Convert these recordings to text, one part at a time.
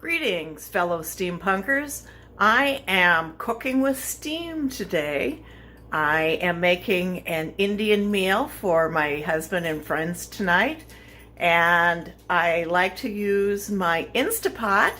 Greetings, fellow steampunkers. I am cooking with steam today. I am making an Indian meal for my husband and friends tonight, and I like to use my Instapot,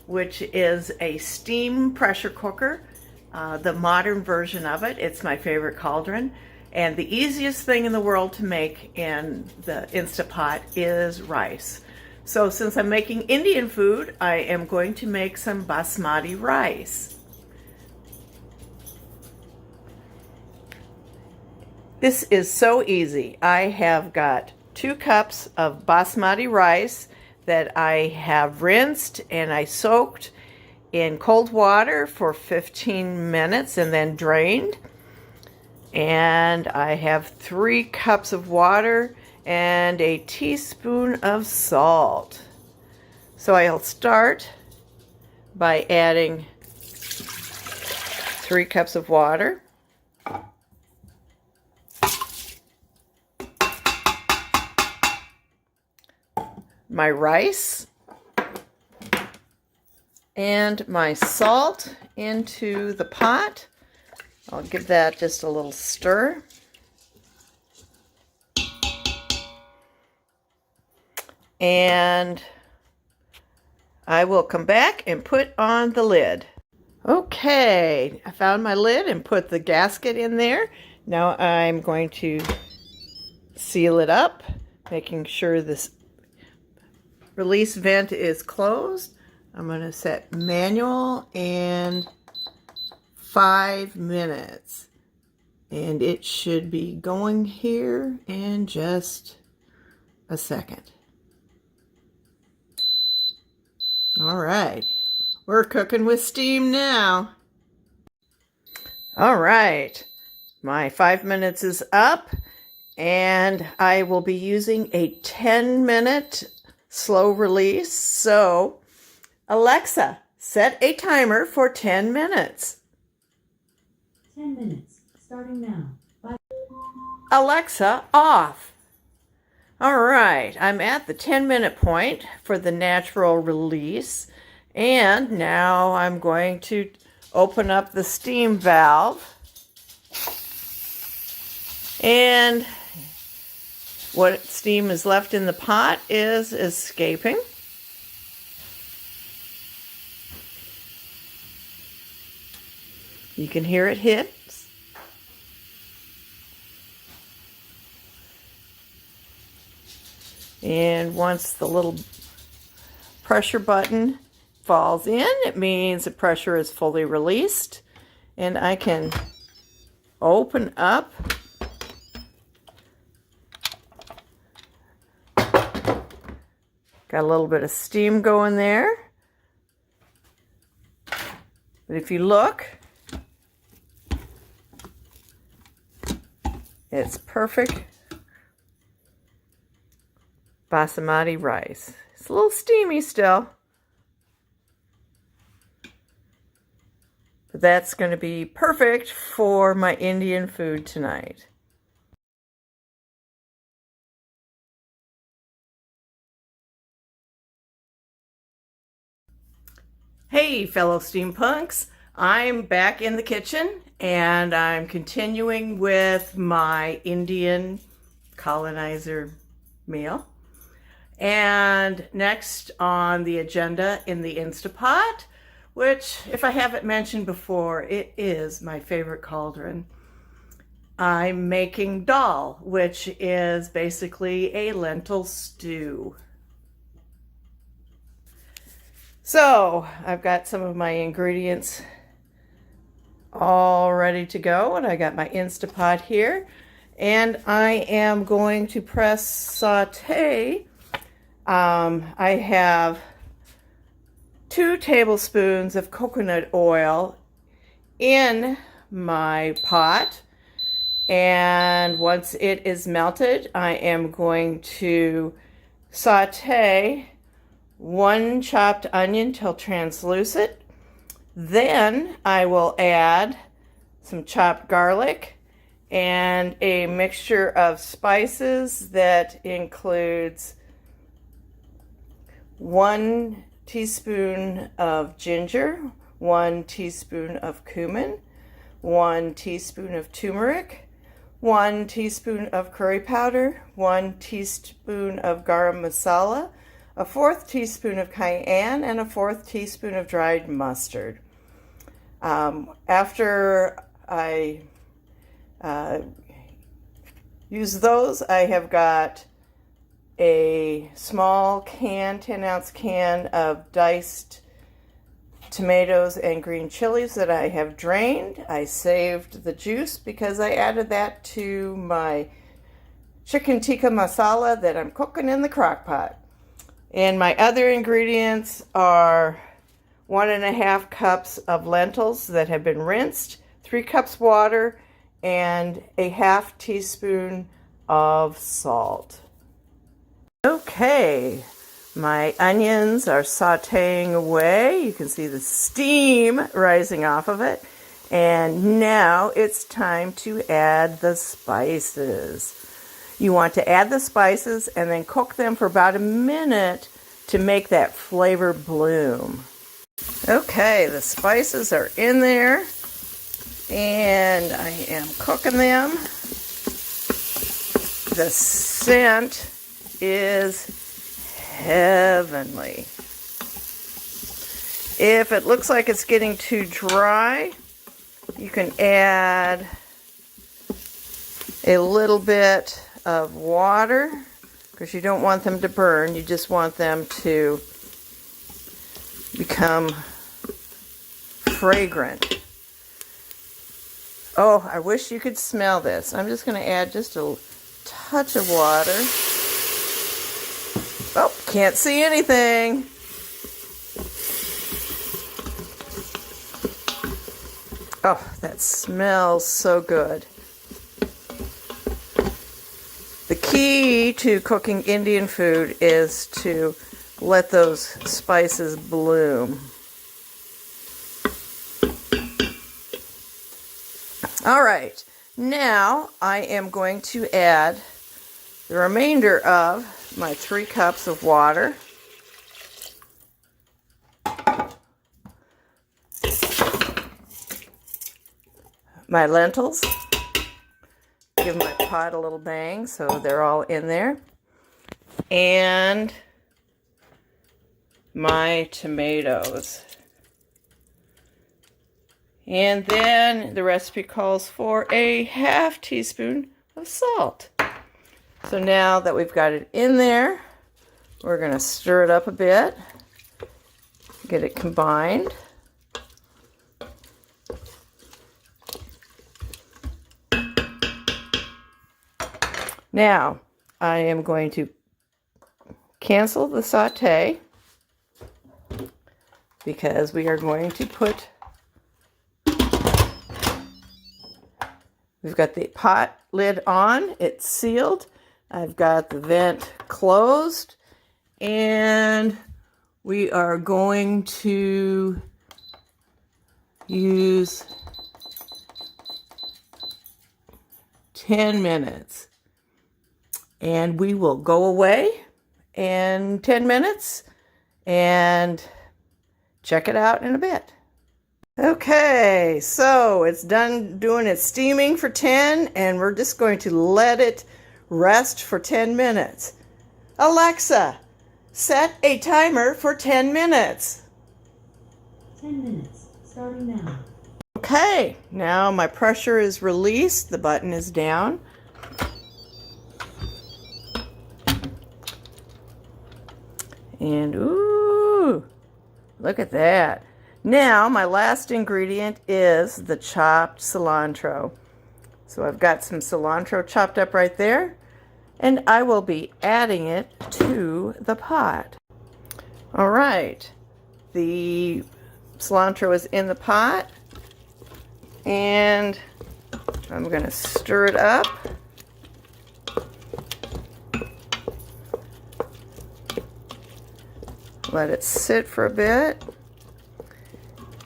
which is a steam pressure cooker, the modern version of it. It's my favorite cauldron, and the easiest thing in the world to make in the Instapot is rice. So since I'm making Indian food, I am going to make some Basmati rice. This is so easy. I have got 2 cups of Basmati rice that I have rinsed and I soaked in cold water for 15 minutes and then drained. And I have 3 cups of water and a teaspoon of salt. So I'll start by adding 3 cups of water. My rice and my salt into the pot. I'll give that just a little stir. And I will come back and put on the lid. Okay, I found my lid and put the gasket in there. Now I'm going to seal it up, making sure this release vent is closed. I'm going to set manual and 5 minutes. And it should be going here in just a second. All right, we're cooking with steam now. All right, my 5 minutes is up, and I will be using a 10-minute slow release. So, Alexa, set a timer for 10 minutes. 10 minutes, starting now. Bye. Alexa, off. All right, I'm at the 10-minute point for the natural release, and now I'm going to open up the steam valve, and what steam is left in the pot is escaping. You can hear it hit. And once the little pressure button falls in, it means the pressure is fully released. And I can open up got a little bit of steam going there. But if you look, it's perfect Basmati rice. It's a little steamy still, but that's going to be perfect for my Indian food tonight. Hey, fellow steampunks. I'm back in the kitchen and I'm continuing with my Indian colonizer meal. And next on the agenda in the Instapot, which, if I haven't mentioned before, it is my favorite cauldron. I'm making dal, which is basically a lentil stew. So I've got some of my ingredients all ready to go, and I got my Instapot here, and I am going to press saute. I have 2 tablespoons of coconut oil in my pot, and once it is melted, I am going to saute 1 chopped onion till translucent. Then I will add some chopped garlic and a mixture of spices that includes 1 teaspoon of ginger, 1 teaspoon of cumin, 1 teaspoon of turmeric, 1 teaspoon of curry powder, 1 teaspoon of garam masala, a 1/4 teaspoon of cayenne, and a 1/4 teaspoon of dried mustard. After I use those, I have got a small can, 10-ounce can of diced tomatoes and green chilies that I have drained. I saved the juice because I added that to my chicken tikka masala that I'm cooking in the crock pot. And my other ingredients are 1.5 cups of lentils that have been rinsed, 3 cups water, and a 1/2 teaspoon of salt. Okay, my onions are sauteing away. You can see the steam rising off of it. And now it's time to add the spices. You want to add the spices and then cook them for about a minute to make that flavor bloom. Okay, the spices are in there and I am cooking them. The scent is heavenly. If it looks like it's getting too dry, you can add a little bit of water because you don't want them to burn. You just want them to become fragrant. Oh, I wish you could smell this. I'm just going to add just a touch of water. Oh, can't see anything. Oh, that smells so good. The key to cooking Indian food is to let those spices bloom. All right, now I am going to add the remainder of my 3 cups of water. My lentils. Give my pot a little bang so they're all in there. And my tomatoes. And then the recipe calls for a 1/2 teaspoon of salt. So now that we've got it in there, we're going to stir it up a bit, get it combined. Now, I am going to cancel the sauté because we are going to put, we've got the pot lid on, it's sealed. I've got the vent closed, and we are going to use 10 minutes. And we will go away in 10 minutes and check it out in a bit. Okay, so it's done doing its steaming for 10, and we're just going to let it rest for 10 minutes. Alexa, set a timer for 10 minutes. 10 minutes, starting now. Okay, now my pressure is released. The button is down. And ooh, look at that. Now my last ingredient is the chopped cilantro. So I've got some cilantro chopped up right there, and I will be adding it to the pot. All right, the cilantro is in the pot, and I'm going to stir it up. Let it sit for a bit.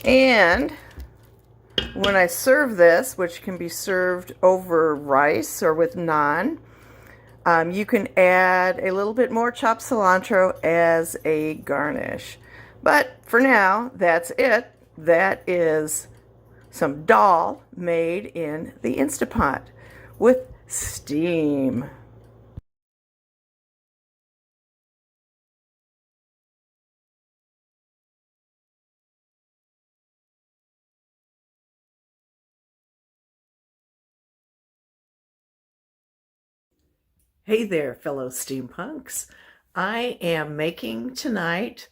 And when I serve this, which can be served over rice or with naan, you can add a little bit more chopped cilantro as a garnish. But for now, that's it. That is some dal made in the Instapot with steam. Hey there, fellow steampunks. I am making tonight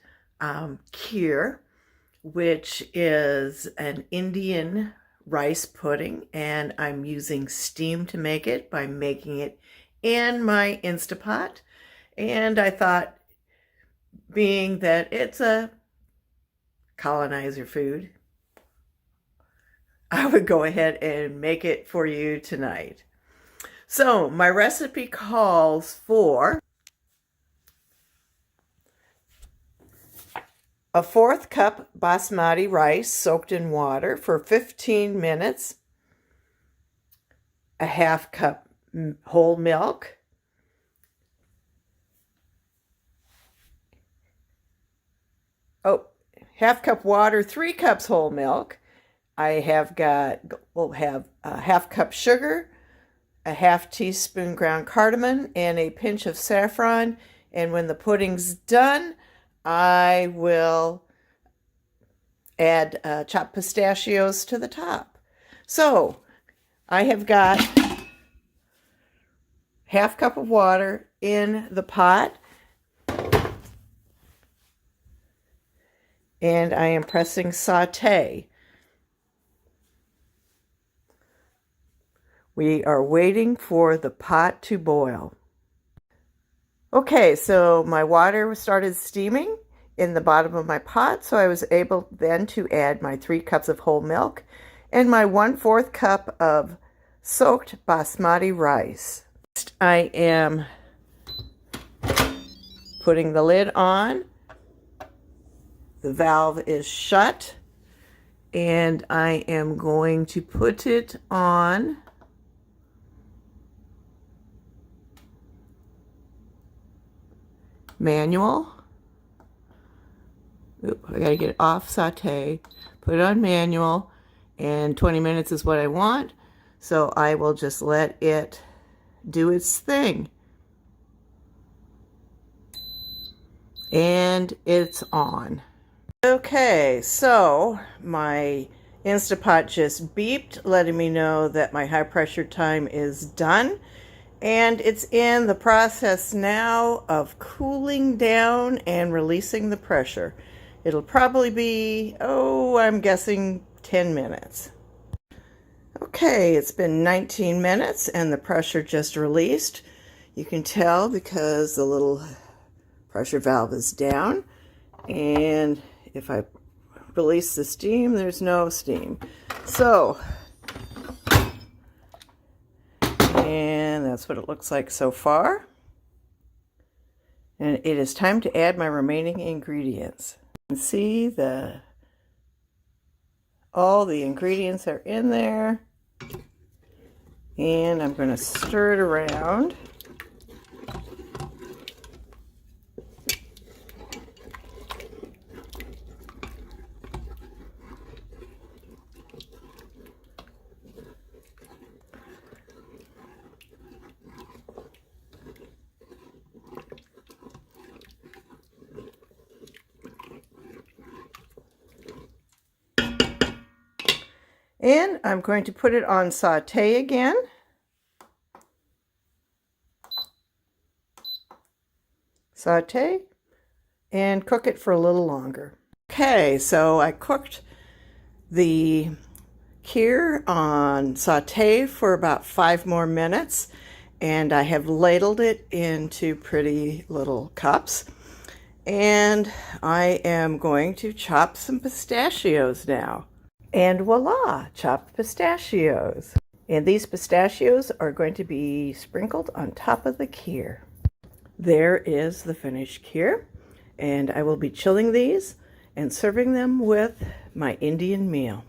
kheer, which is an Indian rice pudding, and I'm using steam to make it by making it in my Instapot. And I thought, being that it's a colonizer food, I would go ahead and make it for you tonight. So my recipe calls for a 1/4 cup Basmati rice soaked in water for 15 minutes, a 1/2 cup whole milk, oh, 1/2 cup water, 3 cups whole milk. We'll have a 1/2 cup sugar, a 1/2 teaspoon ground cardamom, and a pinch of saffron. And when the pudding's done, I will add chopped pistachios to the top. So I have got 1/2 cup of water in the pot, and I am pressing saute. We are waiting for the pot to boil. Okay, so my water started steaming in the bottom of my pot, so I was able then to add my 3 cups of whole milk and my 1/4 cup of soaked basmati rice. Next, I am putting the lid on. The valve is shut, and I am going to put it on manual. Oop, I gotta get it off saute, put it on manual, and 20 minutes is what I want, so I will just let it do its thing. And it's on. Okay, so my Instapot just beeped, letting me know that my high pressure time is done. And it's in the process now of cooling down and releasing the pressure. It'll probably be, I'm guessing 10 minutes. Okay, it's been 19 minutes and the pressure just released. You can tell because the little pressure valve is down. And if I release the steam, there's no steam. So, and that's what it looks like so far. And it is time to add my remaining ingredients. You can see all the ingredients are in there. And I'm going to stir it around. And I'm going to put it on saute again. Saute and cook it for a little longer. Okay, so I cooked the kheer on saute for about 5 more minutes, and I have ladled it into pretty little cups. And I am going to chop some pistachios now. And voila, chopped pistachios. And these pistachios are going to be sprinkled on top of the kheer. There is the finished kheer, and I will be chilling these and serving them with my Indian meal.